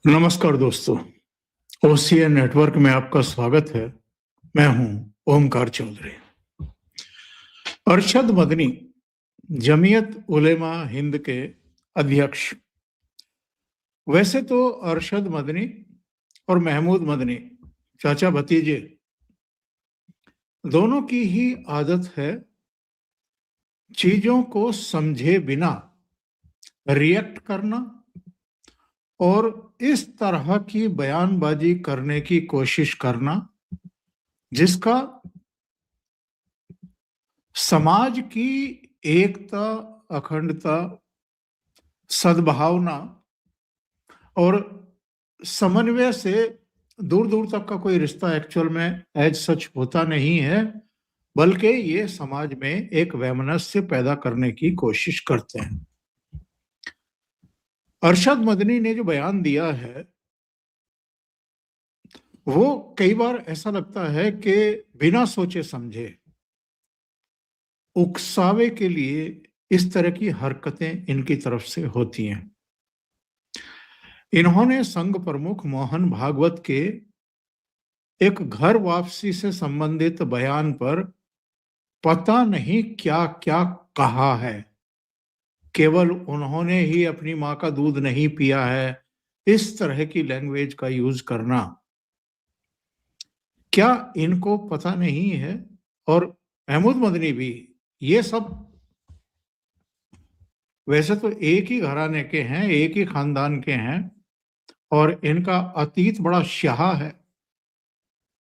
नमस्कार दोस्तों। OCN network में आपका स्वागत है। मैं हूं ओमकार चौधरी। अरशद मदनी जमीयत उलेमा हिंद के अध्यक्ष। वैसे तो अरशद मदनी और महमूद मदनी चाचा भतीजे दोनों की ही आदत है चीजों को समझे बिना रिएक्ट करना और इस तरह की बयानबाजी करने की कोशिश करना जिसका समाज की एकता, अखंडता, सद्भावना और समन्वय से दूर दूर तक का कोई रिश्ता एक्चुअल में एज सच होता नहीं है, बल्कि ये समाज में एक वैमनस्य पैदा करने की कोशिश करते हैं। अरशद मदनी ने जो बयान दिया है वो कई बार ऐसा लगता है कि बिना सोचे समझे उकसावे के लिए इस तरह की हरकतें इनकी तरफ से होती हैं। इन्होंने संघ प्रमुख मोहन भागवत के एक घर वापसी से संबंधित बयान पर पता नहीं क्या क्या कहा है। केवल उन्होंने ही अपनी माँ का दूध नहीं पिया है, इस तरह की लैंग्वेज का यूज करना क्या इनको पता नहीं है? और महमूद मदनी भी ये सब वैसे तो एक ही घराने के हैं, एक ही खानदान के हैं और इनका अतीत बड़ा स्याहा है।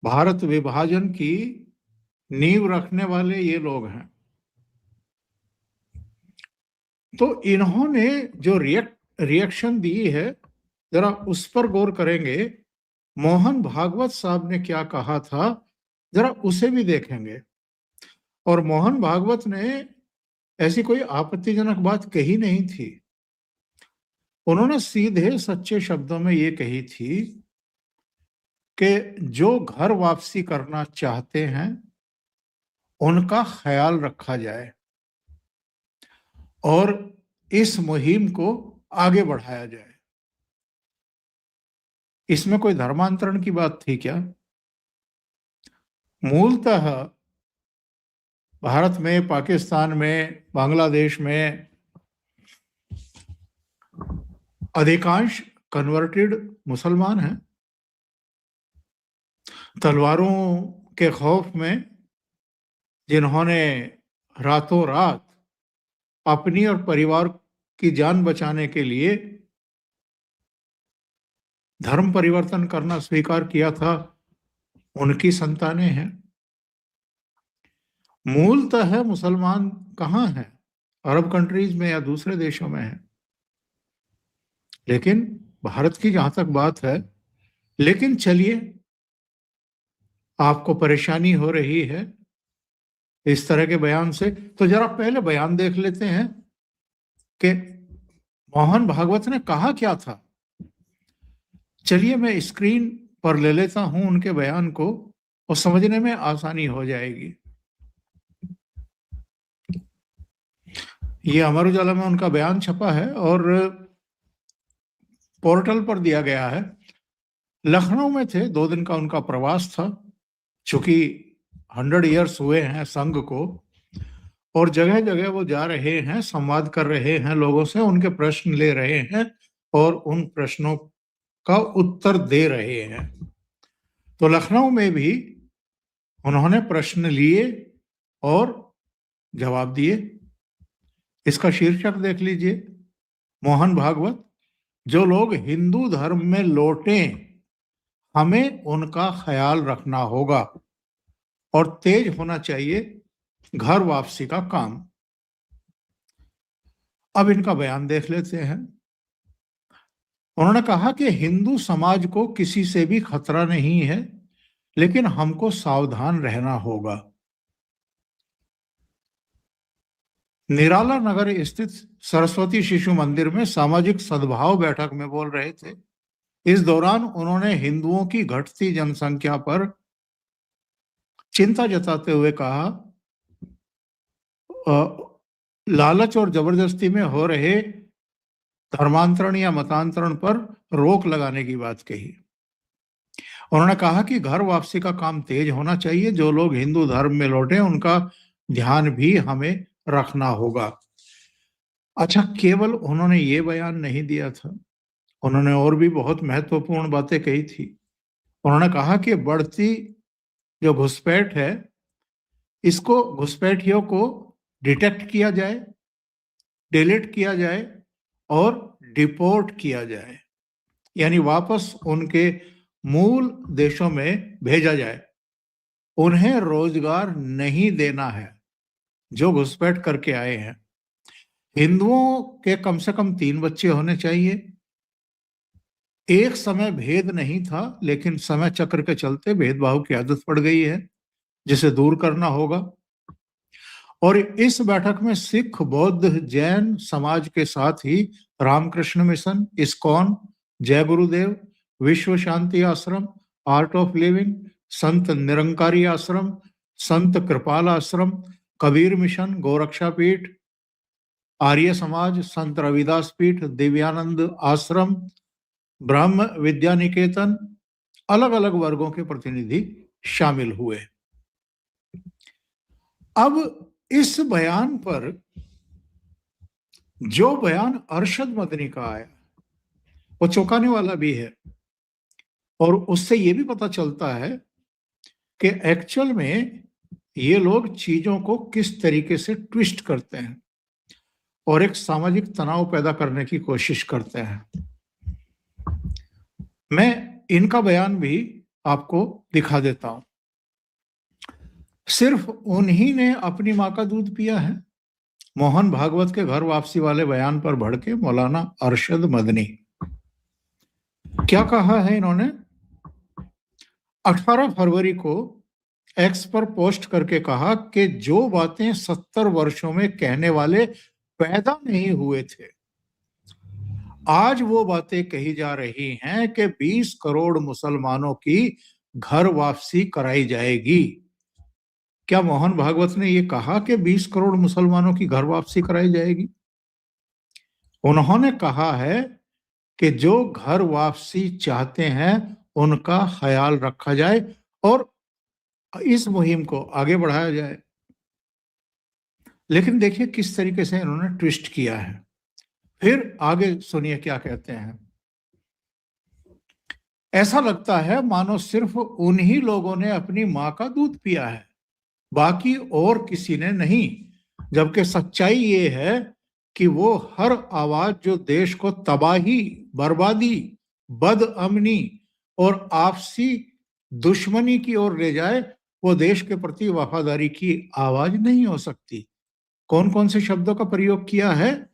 भारत विभाजन की नींव रखने वाले ये लोग हैं। तो इन्होंने जो रिएक्शन दी है जरा उस पर गौर करेंगे। मोहन भागवत साहब ने क्या कहा था जरा उसे भी देखेंगे। और मोहन भागवत ने ऐसी कोई आपत्तिजनक बात कही नहीं थी। उन्होंने सीधे सच्चे शब्दों में ये कही थी कि जो घर वापसी करना चाहते हैं उनका ख्याल रखा जाए और इस मुहिम को आगे बढ़ाया जाए। इसमें कोई धर्मांतरण की बात थी क्या? मूलतः भारत में, पाकिस्तान में, बांग्लादेश में अधिकांश कन्वर्टेड मुसलमान हैं। तलवारों के खौफ में जिन्होंने रातों रात अपनी और परिवार की जान बचाने के लिए धर्म परिवर्तन करना स्वीकार किया था, उनकी संतानें हैं। मूलतः मुसलमान कहाँ हैं? अरब कंट्रीज में या दूसरे देशों में हैं। लेकिन भारत की जहां तक बात है, लेकिन चलिए, आपको परेशानी हो रही है इस तरह के बयान से, तो जरा पहले बयान देख लेते हैं कि मोहन भागवत ने कहा क्या था। चलिए मैं स्क्रीन पर ले लेता हूं उनके बयान को और समझने में आसानी हो जाएगी। ये अमर उजाला में उनका बयान छपा है और पोर्टल पर दिया गया है। लखनऊ में थे, 2 दिन का उनका प्रवास था। चूंकि 100 ईयर्स हुए हैं संघ को और जगह जगह वो जा रहे हैं, संवाद कर रहे हैं लोगों से, उनके प्रश्न ले रहे हैं और उन प्रश्नों का उत्तर दे रहे हैं। तो लखनऊ में भी उन्होंने प्रश्न लिए और जवाब दिए। इसका शीर्षक देख लीजिए, मोहन भागवत, जो लोग हिंदू धर्म में लौटें हमें उनका ख्याल रखना होगा और तेज होना चाहिए घर वापसी का काम। अब इनका बयान देख लेते हैं। उन्होंने कहा कि हिंदू समाज को किसी से भी खतरा नहीं है, लेकिन हमको सावधान रहना होगा। निराला नगर स्थित सरस्वती शिशु मंदिर में सामाजिक सद्भाव बैठक में बोल रहे थे। इस दौरान उन्होंने हिंदुओं की घटती जनसंख्या पर चिंता जताते हुए कहा, लालच और जबरदस्ती में हो रहे धर्मांतरण या मतांतरण पर रोक लगाने की बात कही। उन्होंने कहा कि घर वापसी का काम तेज होना चाहिए, जो लोग हिंदू धर्म में लौटे उनका ध्यान भी हमें रखना होगा। अच्छा, केवल उन्होंने ये बयान नहीं दिया था, उन्होंने और भी बहुत महत्वपूर्ण बातें कही थी। उन्होंने कहा कि बढ़ती जो घुसपैठ है, इसको घुसपैठियों को डिटेक्ट किया जाए, डिलीट किया जाए और डिपोर्ट किया जाए, यानी वापस उनके मूल देशों में भेजा जाए। उन्हें रोजगार नहीं देना है जो घुसपैठ करके आए हैं। हिंदुओं के कम से कम 3 बच्चे होने चाहिए। एक समय भेद नहीं था, लेकिन समय चक्र के चलते भेदभाव की आदत पड़ गई है, जिसे दूर करना होगा। और इस बैठक में सिख, बौद्ध, जैन समाज के साथ ही रामकृष्ण मिशन, इस्कॉन, जय गुरुदेव, विश्व Shanti Ashram, art of living, Sant Nirankari आश्रम, संत कृपाल आश्रम, कबीर मिशन, गोरक्षा पीठ, आर्य समाज, संत रविदास पीठ, दिव्यानंद आश्रम, ब्रह्म विद्या निकेतन, अलग अलग वर्गों के प्रतिनिधि शामिल हुए। अब इस बयान पर जो बयान अरशद मदनी का आया वो चौंकाने वाला भी है, और उससे ये भी पता चलता है कि एक्चुअल में ये लोग चीजों को किस तरीके से ट्विस्ट करते हैं और एक सामाजिक तनाव पैदा करने की कोशिश करते हैं। मैं इनका बयान भी आपको दिखा देता हूं। सिर्फ उन्हीं ने अपनी मां का दूध पिया है। मोहन भागवत के घर वापसी वाले बयान पर भड़के मौलाना अरशद मदनी। क्या कहा है इन्होंने? 18 फरवरी को एक्स पर पोस्ट करके कहा कि जो बातें 70 वर्षों में कहने वाले पैदा नहीं हुए थे, आज वो बातें कही जा रही हैं कि 20 करोड़ मुसलमानों की घर वापसी कराई जाएगी। क्या मोहन भागवत ने ये कहा कि 20 करोड़ मुसलमानों की घर वापसी कराई जाएगी? उन्होंने कहा है कि जो घर वापसी चाहते हैं उनका ख्याल रखा जाए और इस मुहिम को आगे बढ़ाया जाए। लेकिन देखिए किस तरीके से इन्होंने ट्विस्ट किया है। फिर आगे सुनिए क्या कहते हैं। ऐसा लगता है मानो सिर्फ उन्हीं लोगों ने अपनी मां का दूध पिया है, बाकी और किसी ने नहीं। जबकि सच्चाई ये है कि वो हर आवाज जो देश को तबाही, बर्बादी, बदअमनी और आपसी दुश्मनी की ओर ले जाए, वो देश के प्रति वफादारी की आवाज नहीं हो सकती। कौन कौन से शब्दों का प्रयोग किया है?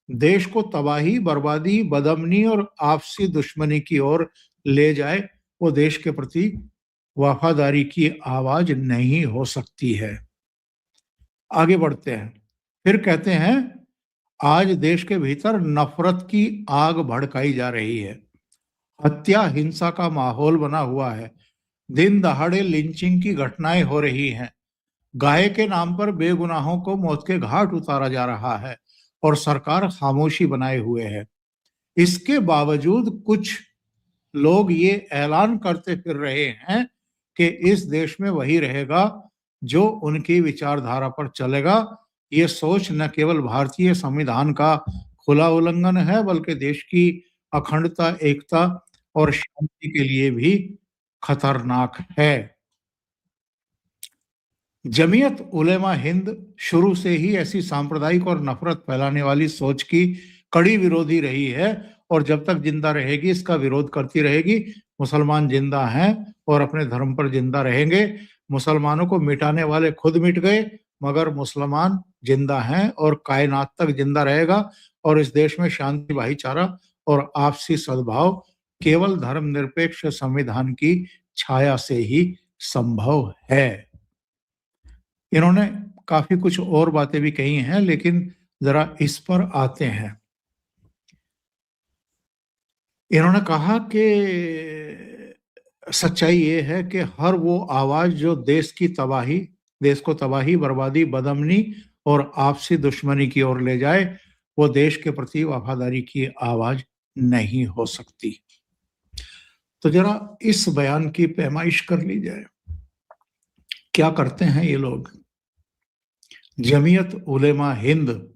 देश को तबाही, बर्बादी, बदअमनी और आपसी दुश्मनी की ओर ले जाए, वो देश के प्रति वफादारी की आवाज नहीं हो सकती है। आगे बढ़ते हैं। फिर कहते हैं, आज देश के भीतर नफरत की आग भड़काई जा रही है। हत्या, हिंसा का माहौल बना हुआ है। दिन दहाड़े लिंचिंग की घटनाएं हो रही हैं। गाय के नाम पर बेगुनाहों को मौत के घाट उतारा जा रहा है और सरकार खामोशी बनाए हुए है। इसके बावजूद कुछ लोग ये ऐलान करते फिर रहे हैं कि इस देश में वही रहेगा जो उनकी विचारधारा पर चलेगा। ये सोच न केवल भारतीय संविधान का खुला उल्लंघन है, बल्कि देश की अखंडता, एकता और शांति के लिए भी खतरनाक है। जमीयत उलेमा हिंद शुरू से ही ऐसी सांप्रदायिक और नफरत फैलाने वाली सोच की कड़ी विरोधी रही है और जब तक जिंदा रहेगी इसका विरोध करती रहेगी। मुसलमान जिंदा हैं और अपने धर्म पर जिंदा रहेंगे। मुसलमानों को मिटाने वाले खुद मिट गए, मगर मुसलमान जिंदा हैं और कायनात तक जिंदा रहेगा। और इस देश में शांति, भाईचारा और आपसी सद्भाव केवल धर्मनिरपेक्ष संविधान की छाया से ही संभव है। इन्होंने काफी कुछ और बातें भी कही हैं, लेकिन जरा इस पर आते हैं। इन्होंने कहा कि सच्चाई ये है कि हर वो आवाज जो देश को तबाही, बर्बादी, बदअमनी और आपसी दुश्मनी की ओर ले जाए, वो देश के प्रति वफादारी की आवाज नहीं हो सकती। तो जरा इस बयान की पैमाइश कर ली जाए। क्या करते हैं ये लोग? जमीयत उलेमा हिंद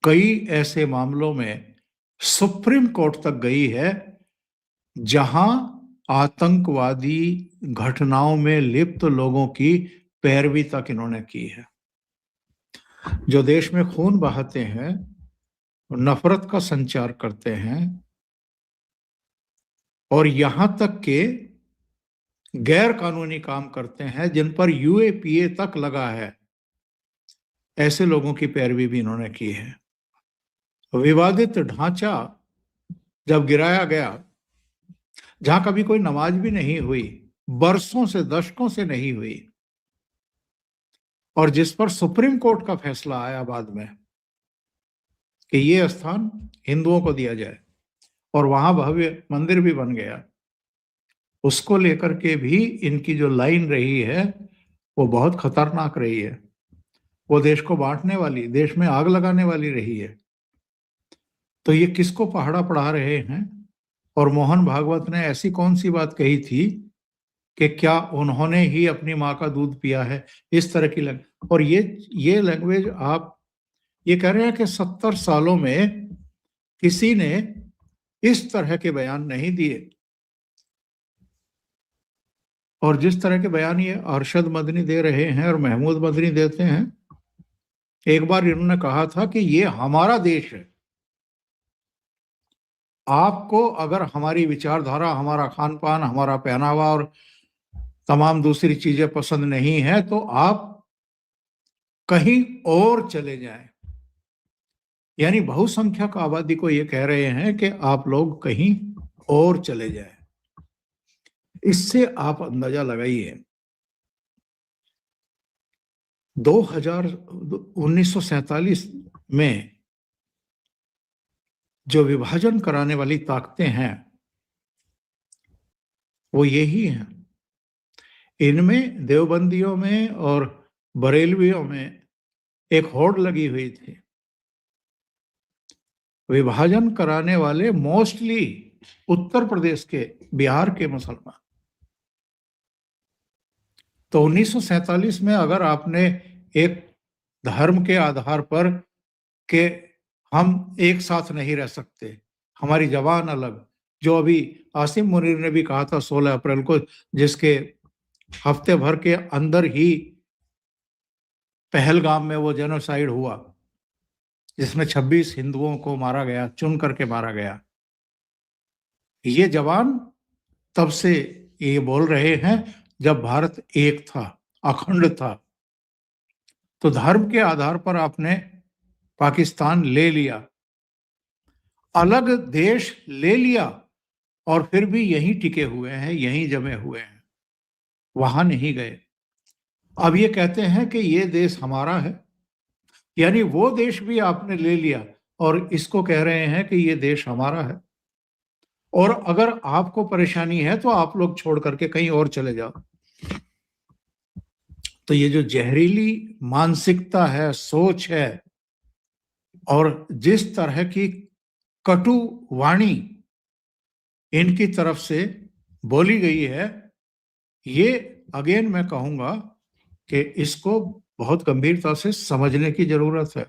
कई ऐसे मामलों में सुप्रीम कोर्ट तक गई है जहां आतंकवादी घटनाओं में लिप्त लोगों की पैरवी तक इन्होंने की है। जो देश में खून बहाते हैं, नफरत का संचार करते हैं और यहां तक के गैर कानूनी काम करते हैं जिन पर यूएपीए तक लगा है, ऐसे लोगों की पैरवी भी इन्होंने की है। विवादित ढांचा जब गिराया गया, जहां कभी कोई नमाज भी नहीं हुई, बरसों से दशकों से नहीं हुई, और जिस पर सुप्रीम कोर्ट का फैसला आया बाद में कि ये स्थान हिंदुओं को दिया जाए और वहां भव्य मंदिर भी बन गया, उसको लेकर के भी इनकी जो लाइन रही है वो बहुत खतरनाक रही है। वो देश को बांटने वाली, देश में आग लगाने वाली रही है। तो ये किसको पहाड़ा पढ़ा रहे हैं? और मोहन भागवत ने ऐसी कौन सी बात कही थी कि क्या उन्होंने ही अपनी माँ का दूध पिया है? इस तरह की और ये लैंग्वेज आप ये कह रहे हैं कि 70 सालों में किसी ने इस तरह के बयान नहीं दिए। और जिस तरह के बयान ये अरशद मदनी दे रहे हैं और महमूद मदनी देते हैं, एक बार इन्होंने कहा था कि ये हमारा देश है, आपको अगर हमारी विचारधारा, हमारा खान पान, हमारा पहनावा और तमाम दूसरी चीजें पसंद नहीं है तो आप कहीं और चले जाएं। यानी बहुसंख्यक आबादी को ये कह रहे हैं कि आप लोग कहीं और चले जाएं। इससे आप अंदाजा लगाइए 1947 में जो विभाजन कराने वाली ताकतें हैं वो यही हैं। इनमें देवबंदियों में और बरेलवियों में एक होड़ लगी हुई थी। विभाजन कराने वाले मोस्टली उत्तर प्रदेश के, बिहार के मुसलमान। तो 1947 में अगर आपने एक धर्म के आधार पर कि हम एक साथ नहीं रह सकते, हमारी जबान अलग, जो अभी आसिम मुनीर ने भी कहा था 16 अप्रैल को, जिसके हफ्ते भर के अंदर ही पहलगाम में वो जेनोसाइड हुआ जिसमें 26 हिंदुओं को मारा गया, चुन करके मारा गया। ये जवान तब से ये बोल रहे हैं जब भारत एक था, अखंड था। तो धर्म के आधार पर आपने पाकिस्तान ले लिया, अलग देश ले लिया, और फिर भी यहीं टिके हुए हैं, यहीं जमे हुए हैं, वहां नहीं गए। अब ये कहते हैं कि ये देश हमारा है, यानी वो देश भी आपने ले लिया और इसको कह रहे हैं कि ये देश हमारा है, और अगर आपको परेशानी है तो आप लोग छोड़ करके कहीं और चले जाओ। तो ये जो जहरीली मानसिकता है, सोच है, और जिस तरह की कटु वाणी इनकी तरफ से बोली गई है, ये अगेन मैं कहूंगा कि इसको बहुत गंभीरता से समझने की जरूरत है।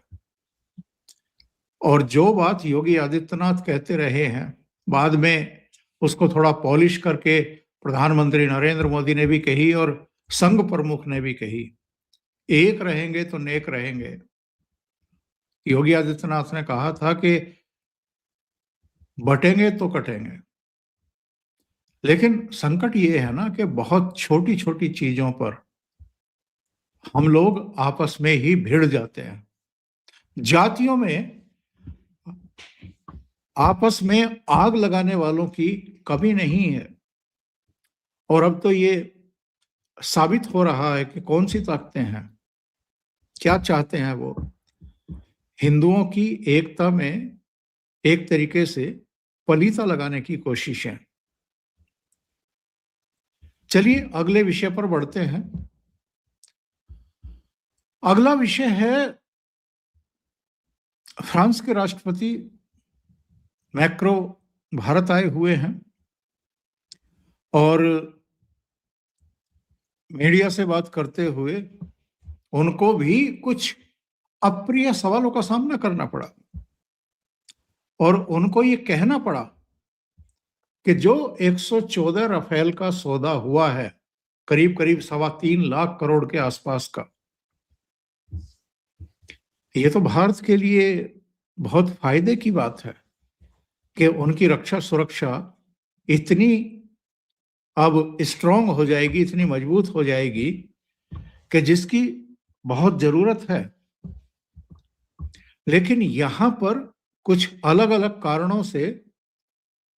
और जो बात योगी आदित्यनाथ कहते रहे हैं, बाद में उसको थोड़ा पॉलिश करके प्रधानमंत्री नरेंद्र मोदी ने भी कही और संघ प्रमुख ने भी कही, एक रहेंगे तो नेक रहेंगे। योगी आदित्यनाथ ने कहा था कि बटेंगे तो कटेंगे। लेकिन संकट ये है ना कि बहुत छोटी छोटी चीजों पर हम लोग आपस में ही भिड़ जाते हैं। जातियों में आपस में आग लगाने वालों की कमी नहीं है। और अब तो ये साबित हो रहा है कि कौन सी ताकतें हैं, क्या चाहते हैं वो। हिंदुओं की एकता में एक तरीके से पलीता लगाने की कोशिश है। चलिए अगले विषय पर बढ़ते हैं। अगला विषय है फ्रांस के राष्ट्रपति मैक्रो भारत आए हुए हैं और मीडिया से बात करते हुए उनको भी कुछ अप्रिय सवालों का सामना करना पड़ा और उनको ये कहना पड़ा कि जो 114 राफेल का सौदा हुआ है, करीब करीब 3.25 लाख करोड़ के आसपास का, ये तो भारत के लिए बहुत फायदे की बात है कि उनकी रक्षा सुरक्षा इतनी अब स्ट्रांग हो जाएगी, इतनी मजबूत हो जाएगी कि जिसकी बहुत जरूरत है। लेकिन यहां पर कुछ अलग अलग कारणों से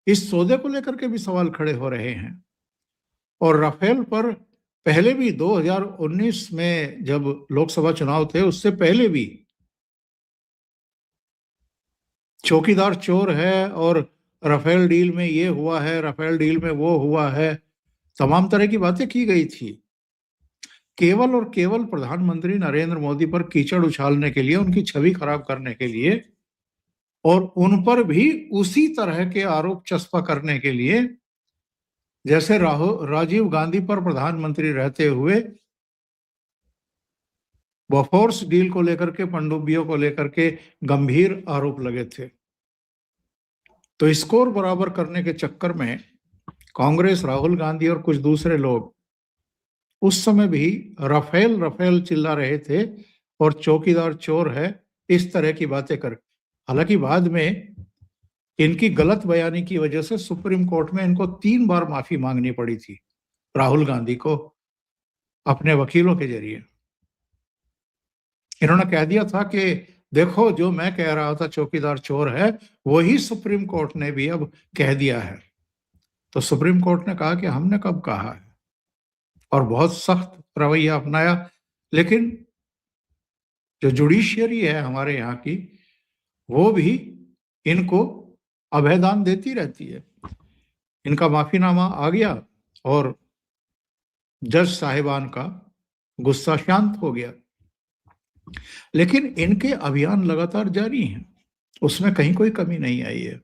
इस सौदे को लेकर के भी सवाल खड़े हो रहे हैं और राफेल पर पहले भी 2019 में जब लोकसभा चुनाव थे उससे पहले भी चौकीदार चोर है और राफेल डील में ये हुआ है, राफेल डील में वो हुआ है, तमाम तरह की बातें की गई थी केवल और केवल प्रधानमंत्री नरेंद्र मोदी पर कीचड़ उछालने के लिए, उनकी छवि खराब करने के लिए और उन पर भी उसी तरह के आरोप चस्पा करने के लिए जैसे राजीव गांधी पर प्रधानमंत्री रहते हुए बोफोर्स डील को लेकर के, पनडुब्बियों को लेकर के गंभीर आरोप लगे थे। तो स्कोर बराबर करने के चक्कर में कांग्रेस, राहुल गांधी और कुछ दूसरे लोग उस समय भी राफेल राफेल चिल्ला रहे थे और चौकीदार चोर है, इस तरह की बातें कर। हालांकि बाद में इनकी गलत बयानी की वजह से सुप्रीम कोर्ट में इनको 3 बार माफी मांगनी पड़ी थी, राहुल गांधी को, अपने वकीलों के जरिए। इन्होंने कह दिया था कि देखो, जो मैं कह रहा था चौकीदार चोर है, वही सुप्रीम कोर्ट ने भी अब कह दिया है। तो सुप्रीम कोर्ट ने कहा कि हमने कब कहा है, और बहुत सख्त रवैया अपनाया। लेकिन जो जुडिशियरी है हमारे यहाँ की, वो भी इनको अभयदान देती रहती है। इनका माफीनामा आ गया और जज साहिबान का गुस्सा शांत हो गया। लेकिन इनके अभियान लगातार जारी हैं, उसमें कहीं कोई कमी नहीं आई है।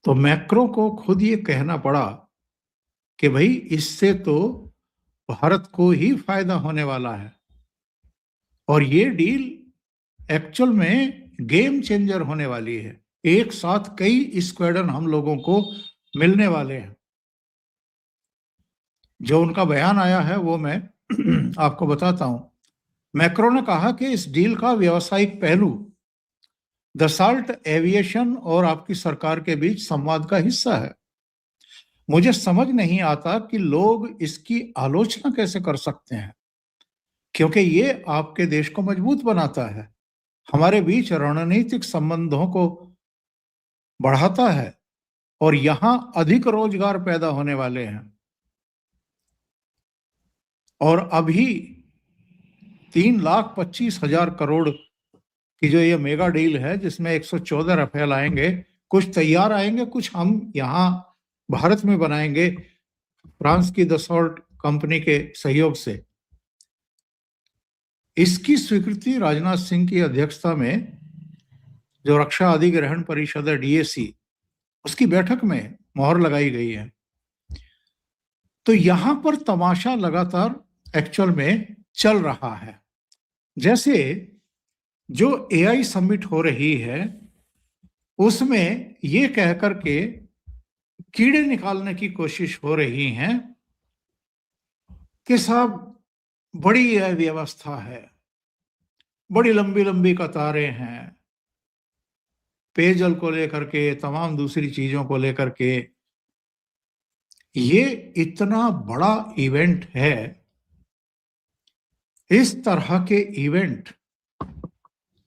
तो मैक्रो को खुद ये कहना पड़ा कि भाई, इससे तो भारत को ही फायदा होने वाला है और ये डील एक्चुअल में गेम चेंजर होने वाली है। एक साथ कई स्क्वाड्रन हम लोगों को मिलने वाले हैं। जो उनका बयान आया है वो मैं आपको बताता हूं। मैक्रो ने कहा कि इस डील का व्यावसायिक पहलू दसाल्ट एविएशन और आपकी सरकार के बीच संवाद का हिस्सा है। मुझे समझ नहीं आता कि लोग इसकी आलोचना कैसे कर सकते हैं, क्योंकि ये आपके देश को मजबूत बनाता है, हमारे बीच रणनीतिक संबंधों को बढ़ाता है और यहां अधिक रोजगार पैदा होने वाले हैं। और अभी 3,25,000 करोड़ की जो ये मेगा डील है, जिसमें 114 राफेल आएंगे, कुछ तैयार आएंगे, कुछ हम यहाँ भारत में बनाएंगे फ्रांस की दसॉल्ट कंपनी के सहयोग से। इसकी स्वीकृति राजनाथ सिंह की अध्यक्षता में जो रक्षा अधिग्रहण परिषद है, डीएसी, उसकी बैठक में मोहर लगाई गई है। तो यहां पर तमाशा लगातार एक्चुअल में चल रहा है। जैसे जो एआई समिट हो रही है, उसमें ये कहकर के कीड़े निकालने की कोशिश हो रही है कि साहब, बड़ी व्यवस्था है, बड़ी लंबी लंबी कतारें हैं, पेयजल को लेकर के, तमाम दूसरी चीजों को लेकर के। ये इतना बड़ा इवेंट है, इस तरह के इवेंट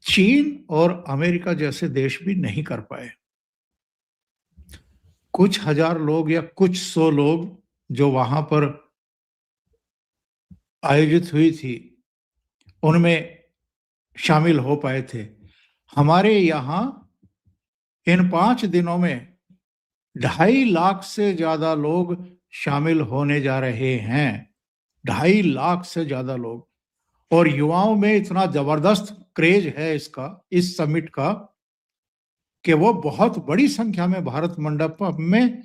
चीन और अमेरिका जैसे देश भी नहीं कर पाए। कुछ हजार लोग या कुछ 100 लोग जो वहां पर आयोजित हुई थी, उनमें शामिल हो पाए थे। हमारे यहाँ इन 5 दिनों में 2.5 लाख से ज्यादा लोग शामिल होने जा रहे हैं। 2.5 लाख से ज्यादा लोग। और युवाओं में इतना जबरदस्त क्रेज है इसका, इस समिट का, कि वो बहुत बड़ी संख्या में भारत मंडपम में,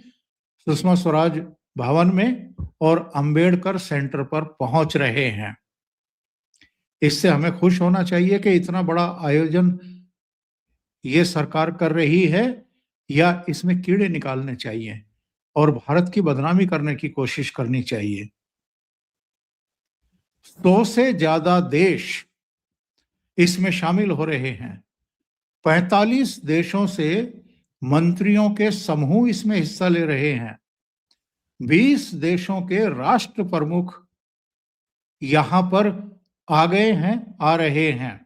सुषमा स्वराज भवन में और अंबेडकर सेंटर पर पहुंच रहे हैं। इससे हमें खुश होना चाहिए कि इतना बड़ा आयोजन ये सरकार कर रही है, या इसमें कीड़े निकालने चाहिए और भारत की बदनामी करने की कोशिश करनी चाहिए। 100 से ज्यादा देश इसमें शामिल हो रहे हैं। 45 देशों से मंत्रियों के समूह इसमें हिस्सा ले रहे हैं। 20 देशों के राष्ट्र प्रमुख यहां पर आ गए हैं, आ रहे हैं।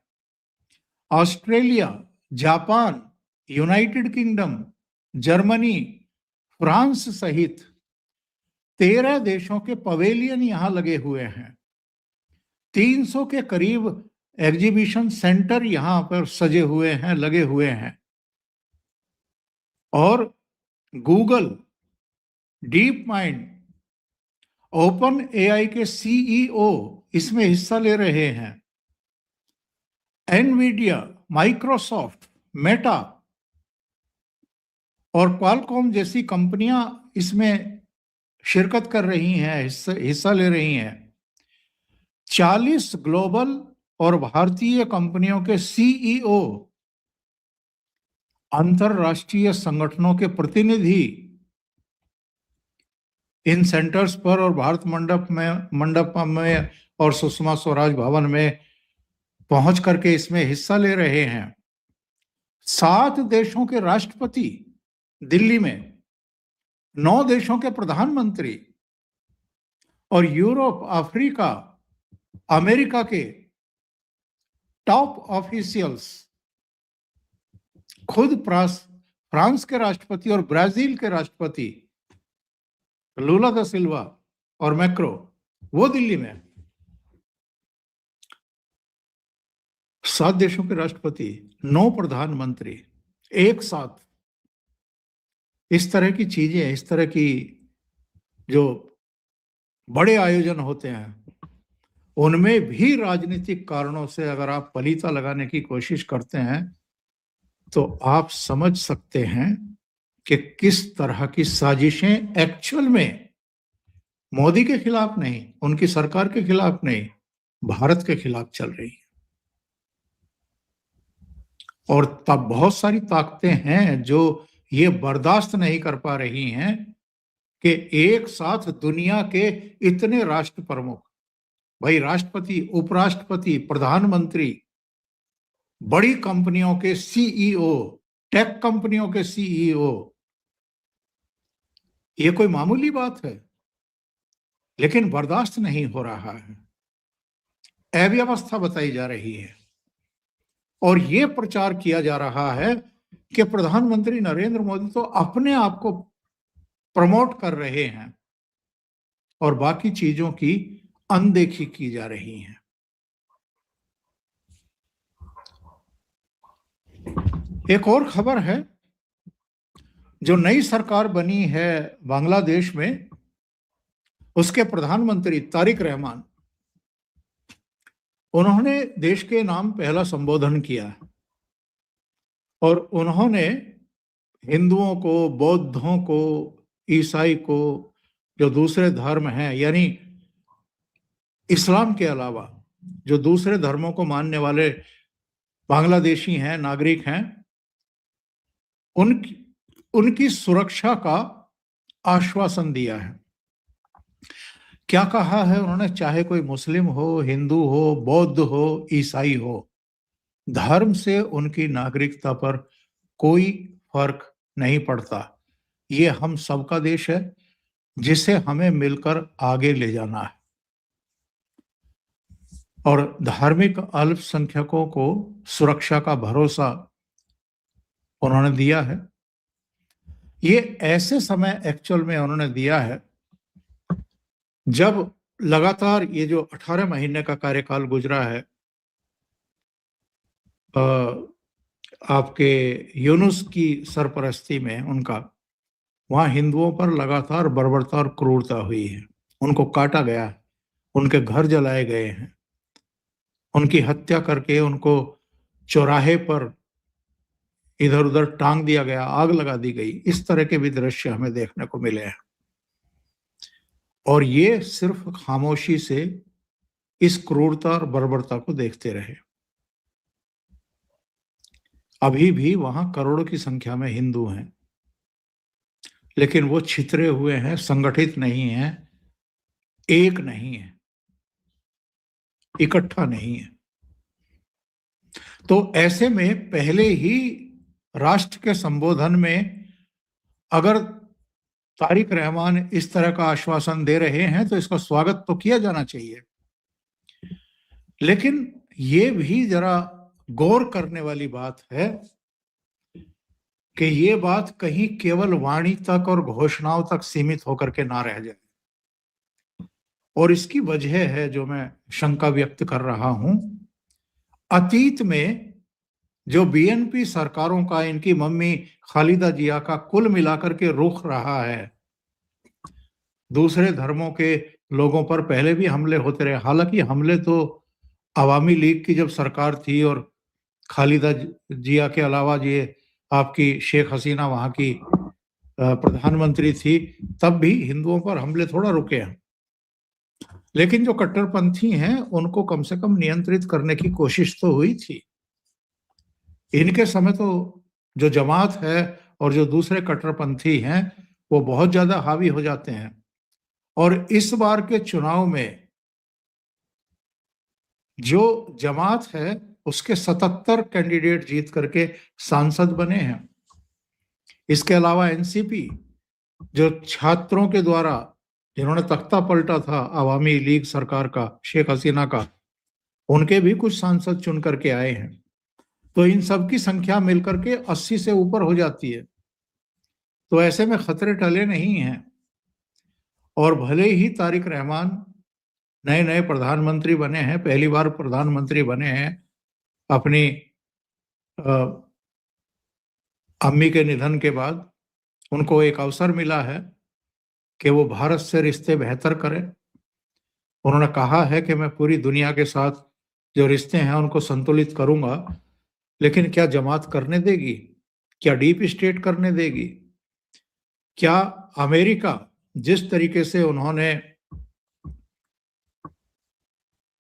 Australia, Japan, United kingdom, Germany, France सहित 13 देशों के पवेलियन यहां लगे हुए हैं। 300 के करीब एग्जीबिशन सेंटर यहां पर सजे हुए हैं, लगे हुए हैं। और Google, deep mind, open AI के सीईओ इसमें हिस्सा ले रहे हैं। एनवीडिया, माइक्रोसॉफ्ट, मेटा और क्वालकॉम जैसी कंपनियां इसमें शिरकत कर रही हैं, हिस्सा ले रही हैं। 40 ग्लोबल और भारतीय कंपनियों के सीईओ, अंतरराष्ट्रीय संगठनों के प्रतिनिधि इन सेंटर्स पर और भारत मंडपम में और सुषमा स्वराज भवन में पहुंच करके इसमें हिस्सा ले रहे हैं। 7 देशों के राष्ट्रपति दिल्ली में, 9 देशों के प्रधानमंत्री और यूरोप, अफ्रीका, अमेरिका के टॉप ऑफिशियल्स, खुद फ्रांस के राष्ट्रपति और ब्राजील के राष्ट्रपति लूला दा सिल्वा और मैक्रो, वो दिल्ली में। 7 देशों के राष्ट्रपति, 9 प्रधानमंत्री एक साथ। इस तरह की चीजें, इस तरह की जो बड़े आयोजन होते हैं, उनमें भी राजनीतिक कारणों से अगर आप पलीता लगाने की कोशिश करते हैं तो आप समझ सकते हैं कि किस तरह की साजिशें एक्चुअल में मोदी के खिलाफ नहीं, उनकी सरकार के खिलाफ नहीं, भारत के खिलाफ चल रही है। और तब बहुत सारी ताकतें हैं जो ये बर्दाश्त नहीं कर पा रही हैं कि एक साथ दुनिया के इतने राष्ट्र प्रमुख, भाई राष्ट्रपति, उपराष्ट्रपति, प्रधानमंत्री, बड़ी कंपनियों के सीईओ, टेक कंपनियों के सीईओ, ये कोई मामूली बात है? लेकिन बर्दाश्त नहीं हो रहा है, अव्यवस्था बताई जा रही है। और ये प्रचार किया जा रहा है कि प्रधानमंत्री नरेंद्र मोदी तो अपने आप को प्रमोट कर रहे हैं और बाकी चीजों की अनदेखी की जा रही है। एक और खबर है, जो नई सरकार बनी है बांग्लादेश में, उसके प्रधानमंत्री तारिक रहमान, उन्होंने देश के नाम पहला संबोधन किया और उन्होंने हिंदुओं को, बौद्धों को, ईसाई को, जो दूसरे धर्म हैं, यानी इस्लाम के अलावा जो दूसरे धर्मों को मानने वाले बांग्लादेशी हैं, नागरिक हैं, उनकी सुरक्षा का आश्वासन दिया है। क्या कहा है उन्होंने? चाहे कोई मुस्लिम हो, हिंदू हो, बौद्ध हो, ईसाई हो, धर्म से उनकी नागरिकता पर कोई फर्क नहीं पड़ता। ये हम सबका देश है जिसे हमें मिलकर आगे ले जाना है। और धार्मिक अल्पसंख्यकों को सुरक्षा का भरोसा उन्होंने दिया है। ये ऐसे समय एक्चुअल में उन्होंने दिया है जब लगातार ये जो 18 महीने का कार्यकाल गुजरा है आपके यूनुस की सरपरस्ती में उनका, वहां हिंदुओं पर लगातार बर्बरता और क्रूरता हुई है। उनको काटा गया है, उनके घर जलाए गए हैं, उनकी हत्या करके उनको चौराहे पर इधर उधर टांग दिया गया, आग लगा दी गई। इस तरह के भी दृश्य हमें देखने को मिले हैं। और ये सिर्फ खामोशी से इस क्रूरता और बर्बरता को देखते रहे। अभी भी वहां करोड़ों की संख्या में हिंदू हैं, लेकिन वो छितरे हुए हैं, संगठित नहीं हैं, एक नहीं है, इकट्ठा नहीं है। तो ऐसे में पहले ही राष्ट्र के संबोधन में अगर तारिक रहमान इस तरह का आश्वासन दे रहे हैं तो इसका स्वागत तो किया जाना चाहिए। लेकिन ये भी जरा गौर करने वाली बात है कि ये बात कहीं केवल वाणी तक और घोषणाओं तक सीमित होकर के ना रह जाए। और इसकी वजह है जो मैं शंका व्यक्त कर रहा हूं, अतीत में जो बीएनपी सरकारों का, इनकी मम्मी खालिदा जिया का कुल मिलाकर के रुख रहा है, दूसरे धर्मों के लोगों पर पहले भी हमले होते रहे। हालांकि हमले तो अवामी लीग की जब सरकार थी और खालिदा जिया के अलावा ये आपकी शेख हसीना वहां की प्रधानमंत्री थी, तब भी हिंदुओं पर हमले थोड़ा रुके हैं। लेकिन जो कट्टरपंथी हैं उनको कम से कम नियंत्रित करने की कोशिश तो हुई थी। इनके समय तो जो जमात है और जो दूसरे कट्टरपंथी हैं वो बहुत ज्यादा हावी हो जाते हैं। और इस बार के चुनाव में जो जमात है उसके 77 कैंडिडेट जीत करके सांसद बने हैं। इसके अलावा एनसीपी, जो छात्रों के द्वारा जिन्होंने तख्ता पलटा था अवामी लीग सरकार का, शेख हसीना का, उनके भी कुछ सांसद चुन करके आए हैं। तो इन सब की संख्या मिलकर के 80 से ऊपर हो जाती है। तो ऐसे में खतरे टले नहीं हैं। और भले ही तारिक रहमान नए नए प्रधानमंत्री बने हैं, पहली बार प्रधानमंत्री बने हैं, अपनी अम्मी के निधन के बाद उनको एक अवसर मिला है कि वो भारत से रिश्ते बेहतर करें। उन्होंने कहा है कि मैं पूरी दुनिया के साथ जो रिश्ते हैं उनको संतुलित करूंगा। लेकिन क्या जमात करने देगी? क्या डीप स्टेट करने देगी? क्या अमेरिका जिस तरीके से उन्होंने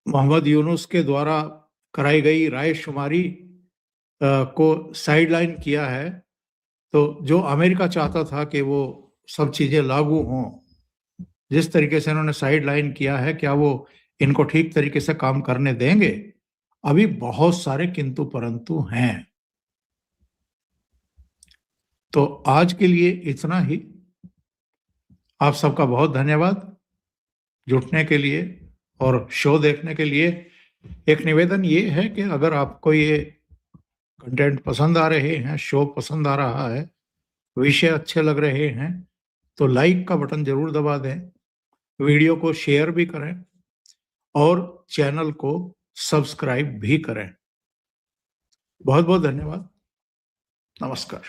मोहम्मद यूनुस के द्वारा कराई गई रायशुमारी को साइडलाइन किया है, तो जो अमेरिका चाहता था कि वो सब चीजें लागू हों, जिस तरीके से उन्होंने साइडलाइन किया है, क्या वो इनको ठीक तरीके से काम करने देंगे? अभी बहुत सारे किंतु परंतु हैं। तो आज के लिए इतना ही। आप सबका बहुत धन्यवाद जुटने के लिए और शो देखने के लिए। एक निवेदन ये है कि अगर आपको ये कंटेंट पसंद आ रहे हैं, शो पसंद आ रहा है, विषय अच्छे लग रहे हैं, तो लाइक का बटन जरूर दबा दें, वीडियो को शेयर भी करें और चैनल को सब्सक्राइब भी करें। बहुत बहुत धन्यवाद। नमस्कार।